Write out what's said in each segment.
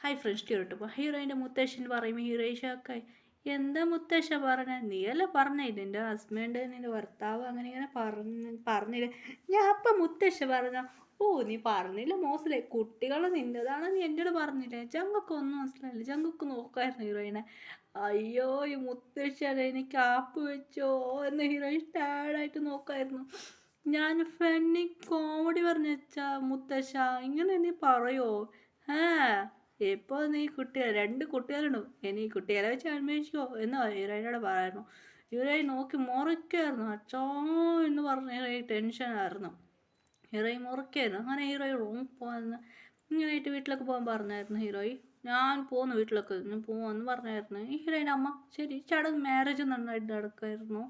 Hi friends കേട്ടപ്പോൾ ഹീറോയിൻ്റെ മുത്തശ്ശൻ പറയും ഹീറോയിഷാക്കായി എന്താ മുത്തശ്ശ പറഞ്ഞ നീയല്ല പറഞ്ഞ നിന്റെ ഹസ്ബൻഡ് നിന്റെ ഭർത്താവ് അങ്ങനെ ഇങ്ങനെ പറഞ്ഞില്ല ഞാൻ അപ്പം മുത്തശ്ശ പറഞ്ഞ ഓ നീ പറഞ്ഞില്ല മോശമല്ലേ കുട്ടികൾ നിൻ്റെതാണ് നീ എന്നോട് പറഞ്ഞില്ലേ ചങ്കൊക്കെ ഒന്നും മനസ്സിലായില്ല ചങ്കൊക്കെ നോക്കായിരുന്നു ഹീറോയിനെ അയ്യോ ഈ മുത്തശ്ശ എനിക്ക് ആപ്പ് വെച്ചോ എന്ന് ഹീറോയിൻ ടാഡായിട്ട് നോക്കായിരുന്നു ഞാൻ ഫണ്ണി കോമഡി പറഞ്ഞു വെച്ചാ മുത്തശ്ശ ഇങ്ങനെ നീ പറയോ ആ ഇപ്പോൾ നീ കുട്ടികൾ 2 കുട്ടികളുണ്ട് ഇനി കുട്ടികളെ വെച്ച് അന്വേഷിക്കോ എന്ന് ഹീറോയിനോട് പറയായിരുന്നു. ഹീറോയിൻ നോക്കി മുറിക്കായിരുന്നു. അച്ഛാ എന്ന് പറഞ്ഞ് ഹീറോയിൻ ടെൻഷനായിരുന്നു. ഹീറോയിൻ മുറിക്കായിരുന്നു. അങ്ങനെ ഹീറോയിൻ റൂമിൽ പോകാൻ ഇങ്ങനെയായിട്ട് വീട്ടിലൊക്കെ പോകാൻ പറഞ്ഞായിരുന്നു ഹീറോയിൻ. ഞാൻ പോന്നു വീട്ടിലൊക്കെ ഞാൻ പോവാന്ന് പറഞ്ഞായിരുന്നു. ഈ ഹീറോയിൻ്റെ അമ്മ ശരി ചടങ്ങ് മാരേജ് നന്നായിട്ട് നടക്കുമായിരുന്നു.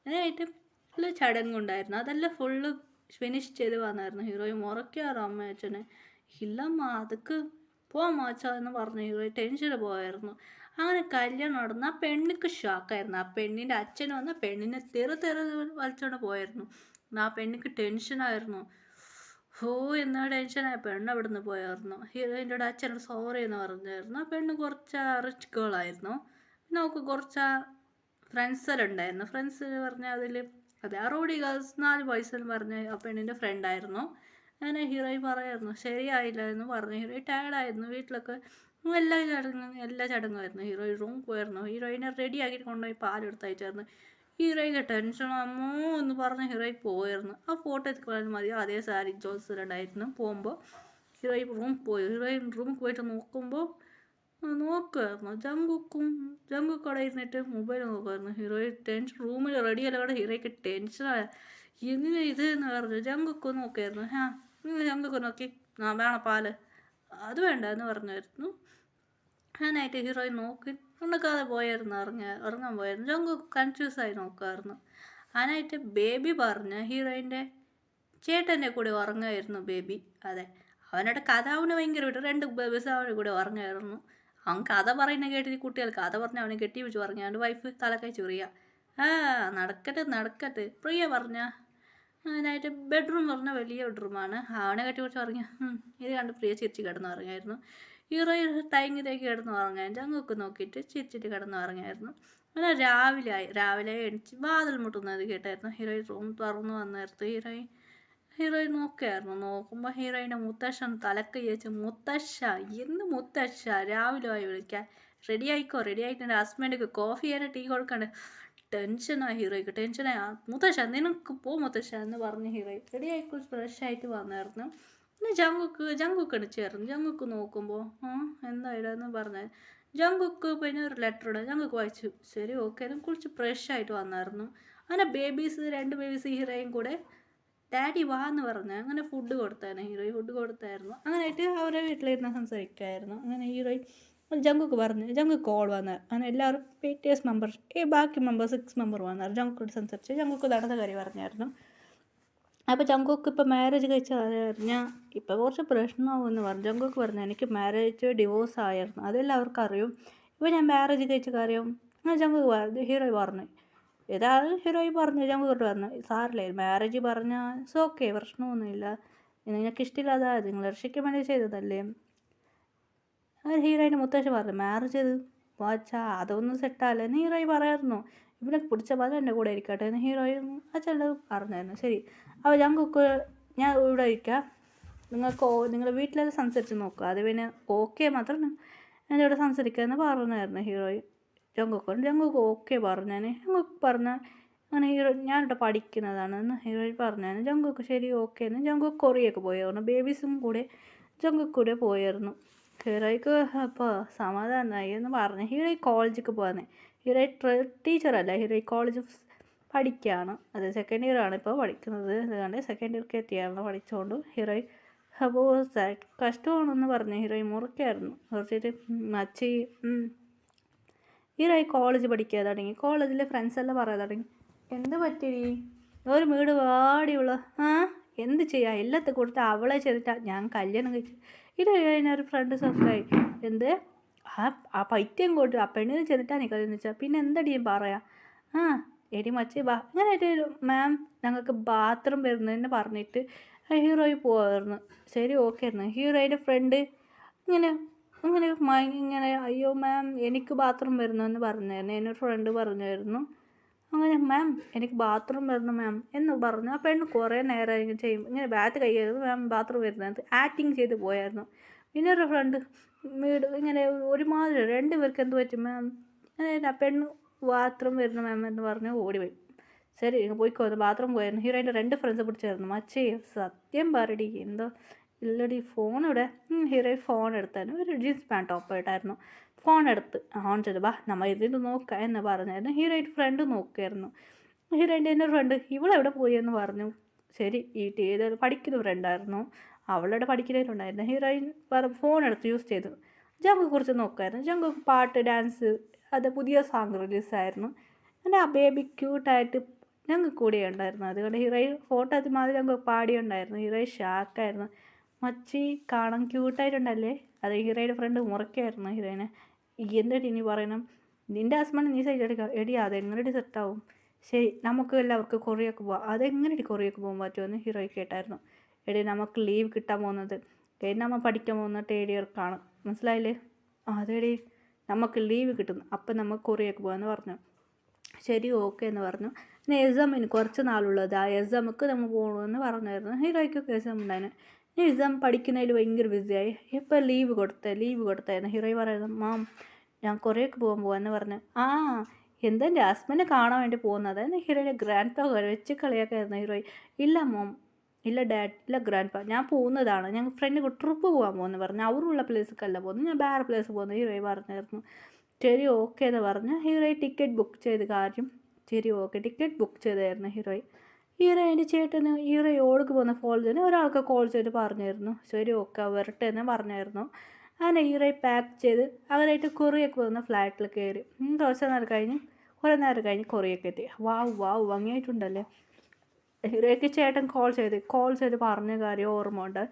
അതിനായിട്ട് നല്ല ചടങ്ങുണ്ടായിരുന്നു. അതെല്ലാം ഫുള്ള് ഫിനിഷ് ചെയ്ത് വന്നായിരുന്നു. ഹീറോയിൻ മുറയ്ക്കാറോ അമ്മ അച്ഛനെ ഇല്ലമ്മ അതൊക്കെ പോവാം മാച്ചാ എന്ന് പറഞ്ഞു ഹീറോയിൻ ടെൻഷന് പോയായിരുന്നു. അങ്ങനെ കല്യാണം നടന്നു. ആ പെണ്ണിക്ക് ഷോക്കായിരുന്നു. ആ പെണ്ണിൻ്റെ അച്ഛൻ വന്ന് പെണ്ണിനെ തെറി വലിച്ചോണ്ട് പോയായിരുന്നു. ആ പെണ്ണിക്ക് ടെൻഷനായിരുന്നു. ഹോ എന്നാ ടെൻഷനായ പെണ്ണ് അവിടെ നിന്ന് പോയായിരുന്നു. ഹീറോയിൻ്റെ അച്ഛനോട് സോറി എന്ന് പറഞ്ഞായിരുന്നു. ആ പെണ്ണ് കുറച്ച് റിച്ച് ഗേളായിരുന്നു. പിന്നെ അവൾക്ക് കുറച്ച് ഫ്രണ്ട്സെല്ലാം ഉണ്ടായിരുന്നു. ഫ്രണ്ട്സ് പറഞ്ഞാൽ അതിൽ അതെ ആ റോഡി ഗേൾസ് 4 ബോയ്സെല്ലാം പറഞ്ഞ ആ പെണ്ണിൻ്റെ ഫ്രണ്ടായിരുന്നു. അങ്ങനെ ഹീറോയിൻ പറയായിരുന്നു ശരിയായില്ല എന്ന് പറഞ്ഞു. ഹീറോയിൻ ടയർഡായിരുന്നു. വീട്ടിലൊക്കെ എല്ലാ ചടങ്ങുമായിരുന്നു. ഹീറോയിൻ റൂം പോയിരുന്നു. ഹീറോയിനെ റെഡി ആക്കിയിട്ട് കൊണ്ടുപോയി പാലെടുത്തയച്ചായിരുന്നു. ഹീറോയിൻ്റെ ടെൻഷൻ അമ്മോ എന്ന് പറഞ്ഞ് ഹീറോയിൻ പോയായിരുന്നു. ആ ഫോട്ടോ എത്തിക്കൊള്ളാൻ മതി അതേ സാരി ജോസിലുണ്ടായിരുന്നു. പോകുമ്പോൾ ഹീറോയിൻ റൂമിൽ പോയി. ഹീറോയിൻ റൂമിൽ പോയിട്ട് നോക്കുമായിരുന്നു. ജങ്കുക്ക് അവിടെ ഇരുന്നിട്ട് മൊബൈൽ നോക്കുമായിരുന്നു. ഹീറോയിൻ ടെൻഷൻ റൂമിൽ റെഡിയല്ല അവിടെ ഹീറോയ്ക്ക് ടെൻഷനായ എന്തിനാ ഇത് എന്ന് പറഞ്ഞു. ജങ്കുക്ക് നോക്കിയായിരുന്നു. ജങ്കുക്ക് നോക്കി വേണം പാല് അത് വേണ്ട എന്ന് പറഞ്ഞായിരുന്നു. അങ്ങനായിട്ട് ഹീറോയിൻ നോക്കി ഉണ്ടക്കാതെ പോയായിരുന്നു. ഇറങ്ങാൻ പോയായിരുന്നു. ജങ്കുക്ക് കൺഫ്യൂസായി നോക്കുമായിരുന്നു. അതിനായിട്ട് ബേബി പറഞ്ഞ് ഹീറോയിൻ്റെ ചേട്ടൻ്റെ കൂടെ ഉറങ്ങുമായിരുന്നു ബേബി. അതെ അവനോട് കഥ അവന് ഭയങ്കര വിട്ടു. 2 ബേബീസ് അവൻ്റെ കൂടെ ഉറങ്ങുമായിരുന്നു. അവൻ കഥ പറയുന്ന കേട്ടിട്ട് കുട്ടികൾ കഥ പറഞ്ഞ് അവനെ കെട്ടി വെച്ച് പറഞ്ഞു. അവൻ്റെ വൈഫ് തലക്കഴിച്ച് പ്രിയ നടക്കട്ടെ പ്രിയ പറഞ്ഞ അതിനായിട്ട് ബെഡ്റൂം പറഞ്ഞാൽ വലിയ ബെഡ്റൂമാണ്. അവനെ കെട്ടി പിടിച്ച് പറഞ്ഞു. ഇത് കണ്ട് പ്രിയ ചിരിച്ച് കിടന്ന് പറഞ്ഞായിരുന്നു. ഹീറോയിൻ ടൈങ്ങിലേക്ക് കിടന്ന് ഉറങ്ങാൻ ജങ്കുക്ക് നോക്കിയിട്ട് ചിരിച്ചിട്ട് കിടന്ന് ഉറങ്ങായിരുന്നു. അങ്ങനെ രാവിലെ എണിച്ച് വാതിൽ മുട്ടുന്നത് കേട്ടായിരുന്നു. ഹീറോയിൻ റൂം തുറന്നു വന്നായിരുന്നു. ഹീറോയിൻ നോക്കുമ്പോൾ ഹീറോയിൻ്റെ മുത്തശ്ശൻ തലക്കൈ വെച്ച് മുത്തശ്ശ ഇന്ന് മുത്തശ്ശ രാവിലെ ആയി വിളിക്കാൻ റെഡി ആയിട്ട് എൻ്റെ ഹസ്ബൻഡിക്ക് കോഫി ചെയ്യാൻ ടീ കൊടുക്കണ്ടേ. ടെൻഷനായി ഹീറോയ്ക്ക് ടെൻഷനായി മുത്തശ്ശ നിനക്ക് മുത്തശ്ശ എന്ന് പറഞ്ഞ് ഹീറോയിൻ റെഡി ആയിക്കോ ഫ്രഷ് ആയിട്ട് വന്നായിരുന്നു. പിന്നെ ജങ്കുക്ക് അടിച്ചായിരുന്നു. ജങ്കുക്ക് നോക്കുമ്പോൾ എന്തായിടെന്ന് പറഞ്ഞാൽ ജങ്കുക്ക് പിന്നെ ഒരു ലെറ്റർ ഇടാം. ജങ്കുക്ക് വായിച്ചു ശരി ഓക്കെ എന്ന് കുളിച്ച് ഫ്രഷ് ആയിട്ട് വന്നായിരുന്നു. അങ്ങനെ 2 ബേബീസ് ഹീറോയും കൂടെ ഡാഡി വാ എന്ന് പറഞ്ഞ് അങ്ങനെ ഫുഡ് കൊടുത്തായിരുന്നു. ഹീറോയിൻ ഫുഡ് കൊടുത്തായിരുന്നു. അങ്ങനെയായിട്ട് അവരെ വീട്ടിലിരുന്ന് സംസാരിക്കുമായിരുന്നു. അങ്ങനെ ഹീറോയിൻ ജങ്കുക്ക് പറഞ്ഞു ജങ്കുക്ക് കോൾ വന്നാൽ അങ്ങനെ എല്ലാവരും പേറ്റിഎസ് മെമ്പർ ബാക്കി മെമ്പർ 6 മെമ്പർ വന്നാൽ ജങ്കുക്കോട് സംസാരിച്ച് ജങ്കുക്ക് നടന്ന കാര്യം പറഞ്ഞായിരുന്നു. അപ്പോൾ ജങ്കുക്ക് ഇപ്പോൾ മാരേജ് കഴിച്ച അറിഞ്ഞാൽ ഇപ്പോൾ കുറച്ച് പ്രശ്നമാകുമെന്ന് പറഞ്ഞു. ജങ്കുക്ക് പറഞ്ഞു എനിക്ക് മാരേജ് ഡിവോഴ്സ് ആയിരുന്നു അതെല്ലാവർക്കും അറിയും. ഇപ്പോൾ ഞാൻ മാരേജ് കഴിച്ച കാര്യം അങ്ങനെ ജങ്കുക്ക് പറഞ്ഞു. ഹീറോയിൻ പറഞ്ഞു ഹീറോയിൻ പറഞ്ഞു ജങ്കുക്കോട്ട് പറഞ്ഞു സാറില്ലേ മാരേജ് പറഞ്ഞാൽ ഇറ്റ്സ് ഓക്കെ പ്രശ്നമൊന്നുമില്ല നിങ്ങൾക്ക് ഇഷ്ടമില്ലാതായത് നിങ്ങൾ രക്ഷിക്കാൻ വേണ്ടി ചെയ്തതല്ലേ. അങ്ങനെ ഹീറോയിൻ്റെ മുത്തശ്ശി പറഞ്ഞു മാരേജ് ചെയ്ത് വാച്ചാ അതൊന്നും സെറ്റാല്ല എന്ന് ഹീറോയിൻ പറയായിരുന്നു. ഇവിടെ പിടിച്ച പോലെ എൻ്റെ കൂടെ ഇരിക്കട്ടെ എന്ന് ഹീറോയിൻ അച്ഛനോട് പറഞ്ഞായിരുന്നു. ശരി അപ്പോൾ ജങ്കുക്ക് ഞാൻ ഇവിടെ ഇരിക്കാം നിങ്ങളുടെ വീട്ടിലെല്ലാം സംസാരിച്ച് നോക്കുക അത് പിന്നെ ഓക്കെ മാത്രം എൻ്റെ ഇവിടെ സംസാരിക്കാമെന്ന് പറഞ്ഞായിരുന്നു ഹീറോയിൻ ജങ്കുക്ക് ഓക്കെ പറഞ്ഞാൽ ജങ്കുക്ക് പറഞ്ഞാൽ അങ്ങനെ ഞാനിവിടെ പഠിക്കുന്നതാണെന്ന് ഹീറോയിൻ പറഞ്ഞായിരുന്നു. ജങ്കുക്ക് ശരി ഓക്കെ എന്ന് ജങ്കുക്ക് കൊറിയൊക്കെ പോയായിരുന്നു. ബേബീസും കൂടെ ജങ്കുക്ക് കൂടെ പോയായിരുന്നു. ഹീറോയ്ക്ക് അപ്പോൾ സമാധാനമായി എന്ന് പറഞ്ഞു. ഹീറോയിൻ കോളേജിലേക്ക് പോകുന്നത്. ഹീറോയിൻ ടീച്ചറല്ല ഹീറോയിൻ കോളേജ് പഠിക്കുകയാണ്. അത് സെക്കൻഡ് ഇയർ ആണ് ഇപ്പോൾ പഠിക്കുന്നത്. അതുകൊണ്ട് സെക്കൻഡ് ഇയർക്ക് എത്തിയാണ് പഠിച്ചുകൊണ്ട് ഹീറോയിൻ അപ്പോൾ കഷ്ടമാണെന്ന് പറഞ്ഞു. ഹീറോയിൻ മുറിക്കായിരുന്നു കുറച്ചിട്ട് മച്ചി ഹീറോയിൻ കോളേജ് പഠിക്കാൻ തുടങ്ങി. കോളേജിലെ ഫ്രണ്ട്സെല്ലാം പറയാൻ തുടങ്ങി എന്ത് പറ്റിയി ഒരു വീട് വാടിയുള്ള എന്ത് ചെയ്യാം എല്ലാത്തെ കൊടുത്ത് അവളെ ചെയ്തിട്ടാണ് ഞാൻ കല്യാണം കഴിച്ചു. ഇത് കഴിഞ്ഞൊരു ഫ്രണ്ട് സൊക്കായി എന്ത് ആ പൈത്യം കൊണ്ട് ആ പെണ്ണിനെ ചെയ്തിട്ടാണ് നീ കല്യാണം വെച്ചാൽ പിന്നെ എന്തടിയും പറയാം എടി മച്ചി ബാ അങ്ങനെയായിട്ട് മാം ഞങ്ങൾക്ക് ബാത്റൂം വരുന്നതെന്ന് പറഞ്ഞിട്ട് ഹീറോയിൻ പോവായിരുന്നു. ശരി ഓക്കെ ആയിരുന്നു. ഹീറോയിൻ്റെ ഫ്രണ്ട് ഇങ്ങനെ ഇങ്ങനെ അയ്യോ മാം എനിക്ക് ബാത്റൂം വരുന്നു പറഞ്ഞായിരുന്നു, എന്നൊരു ഫ്രണ്ട് പറഞ്ഞായിരുന്നു. അങ്ങനെ മാം എനിക്ക് ബാത്റൂം വരുന്നു മാം എന്ന് പറഞ്ഞു. ആ പെണ്ണ് കുറേ നേരം ഇങ്ങനെ ചെയ്യും, ഇങ്ങനെ ബാത്ത് കൈയായിരുന്നു, മാം ബാത്റൂം വരുന്നത് ആക്ടിങ് ചെയ്ത് പോയായിരുന്നു. പിന്നെ ഒരു ഫ്രണ്ട് ഇങ്ങനെ ഒരുമാതിരി 2 പേർക്ക് എന്ത് പറ്റും മാം, ആ പെണ്ണ് ബാത്റൂം വരുന്നു മാം എന്ന് പറഞ്ഞ് ഓടിപ്പോയി. ശരി പോയിക്കോ ബാത്റൂം പോയായിരുന്നു. ഹീറോയിൻ്റെ 2 ഫ്രണ്ട്സ് പിടിച്ചായിരുന്നു. മച്ചേ സത്യം പറയടി എന്തോ ഇല്ലടി ഫോൺ ഇവിടെ. ഹീറോയിൻ ഫോൺ എടുത്തായിരുന്നു, ഒരു ജീൻസ് പാൻറ് ടോപ്പ് ആയിട്ടായിരുന്നു. ഫോൺ എടുത്ത് ഓൺ ചെയ്ത് ബാ നമ്മൾ ഇതിട്ട് നോക്കാം എന്ന് പറഞ്ഞായിരുന്നു. Heroine front നോക്കുമായിരുന്നു. ഹീറോയിൻ്റെ എൻ്റെ ഫ്രണ്ട് ഇവളെവിടെ പോയി എന്ന് പറഞ്ഞു. ശരി ഏത് പഠിക്കുന്ന ഫ്രണ്ടായിരുന്നു, അവളുടെ പഠിക്കുന്നതിലുണ്ടായിരുന്നു. ഹീറോയിൻ ഫോൺ എടുത്ത് യൂസ് ചെയ്തു ജങ്കുക്ക് കുറിച്ച് നോക്കുമായിരുന്നു. ജങ്കുക്ക് പാട്ട് ഡാൻസ് അത് പുതിയ സോങ് റിലീസായിരുന്നു. അങ്ങനെ ആ ബേബി ക്യൂട്ടായിട്ട് ഞങ്ങൾക്ക് കൂടെ ഉണ്ടായിരുന്നു. അതുകൊണ്ട് ഹീറോയിൻ ഫോട്ടോ അത് മാതിരി ഞങ്ങൾക്ക് പാടിയുണ്ടായിരുന്നു. ഹീറോയിൻ ഷാക്കായിരുന്നു. മച്ചി കാണാൻ ക്യൂട്ടായിട്ടുണ്ടല്ലേ. അത് ഹീറോയുടെ ഫ്രണ്ട് മുറയ്ക്കായിരുന്നു ഹീറോയിനെ. എന്നിട്ട് ഇനി പറയണം നിൻ്റെ ഹസ്ബൻഡ് നീ സൈഡ് എടുക്കുക എടി അതെങ്ങനെ സെറ്റാവും. ശരി നമുക്ക് എല്ലാവർക്കും കൊറിയൊക്കെ പോവാം. അതെങ്ങനെ കൊറിയൊക്കെ പോകാൻ പറ്റുമെന്ന് ഹീറോയ്ക്ക് കേട്ടായിരുന്നു. എടി നമുക്ക് ലീവ് കിട്ടാൻ പോകുന്നത് നമ്മൾ പഠിക്കാൻ പോകുന്ന തേർഡ് ഇയർക്കാണ്, മനസ്സിലായില്ലേ. അതെടി നമുക്ക് ലീവ് കിട്ടുന്നു, അപ്പം നമുക്ക് കൊറിയൊക്കെ പോകാമെന്ന് പറഞ്ഞു. ശരി ഓക്കെ എന്ന് പറഞ്ഞു. പിന്നെ എക്സാമിന് കുറച്ച് നാളുള്ളത്, ആ എക്സാമൊക്കെ നമ്മൾ പോകണമെന്ന് പറഞ്ഞായിരുന്നു. ഹീറോയ്ക്കൊക്കെ എക്സാം ഉണ്ടായിരുന്നു. എക്സാം പഠിക്കുന്നതിൽ ഭയങ്കര ബിസിയായി. ഇപ്പോൾ ലീവ് കൊടുത്തായിരുന്നു. ഹീറോ പറയുന്നത് മാം ഞാൻ കൊറിയൊക്കെ പോകാമെന്ന് പറഞ്ഞു. എന്താ എൻ്റെ ഹസ്ബൻഡിനെ കാണാൻ വേണ്ടി പോകുന്നത് എന്ന് ഹീറോയുടെ ഗ്രാൻഡ് പാ വെച്ച് കളിയാക്കായിരുന്നു ഹീറോയി. ഇല്ല മോം, ഇല്ല ഡാഡ്, ഇല്ല ഗ്രാൻഡ് പാ, ഞാൻ പോകുന്നതാണ്, ഞങ്ങൾ ഫ്രണ്ട് ട്രിപ്പ് പോകാൻ പോകുന്നു പറഞ്ഞു. അവരുള്ള പ്ലേസിലേക്കല്ല പോകുന്നത്, ഞാൻ വേറെ പ്ലേസ് പോകുന്നു ഹീറോയി പറഞ്ഞായിരുന്നു. ശരി ഓക്കെ എന്ന് പറഞ്ഞ് ഹീറോയി ടിക്കറ്റ് ബുക്ക് ചെയ്ത് കാര്യം. ശരി ഓക്കെ ടിക്കറ്റ് ബുക്ക് ചെയ്തായിരുന്നു ഹീറോയി. ഹീറോയിൻ്റെ ചേട്ടന് ഹീറോയോടക്ക് പോകുന്ന ഫോൾ തന്നെ ഒരാൾക്ക് കോൾ ചെയ്ത് പറഞ്ഞായിരുന്നു. ശരി ഓക്കെ വരട്ടെ എന്ന് പറഞ്ഞായിരുന്നു. അങ്ങനെ ഹീറോയി പാക്ക് ചെയ്ത് അവരായിട്ട് കൊറിയൊക്കെ പോകുന്ന ഫ്ലാറ്റിൽ കയറി. കുറേ നേരം കഴിഞ്ഞ് കൊറിയൊക്കെ എത്തി. വാവ് ഭംഗിയായിട്ടുണ്ടല്ലേ. ഹീറോയ്ക്ക് ചേട്ടൻ കോൾ ചെയ്ത് പറഞ്ഞ കാര്യം ഓർമ്മ ഉണ്ട്.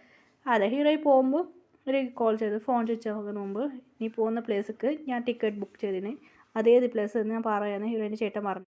അതെ ഹീറോയി പോകുമ്പോൾ ഹീറോയ്ക്ക് കോൾ ചെയ്ത് ഫോൺ സ്വിച്ച് ആകുന്നതിന് മുമ്പ് നീ പോകുന്ന പ്ലേസിലേക്ക് ഞാൻ ടിക്കറ്റ് ബുക്ക് ചെയ്തിന്, അതേത് പ്ലേസ് എന്ന് ഞാൻ പറയാമെന്ന് ഹീറോയിൻ്റെ ചേട്ടൻ പറഞ്ഞു.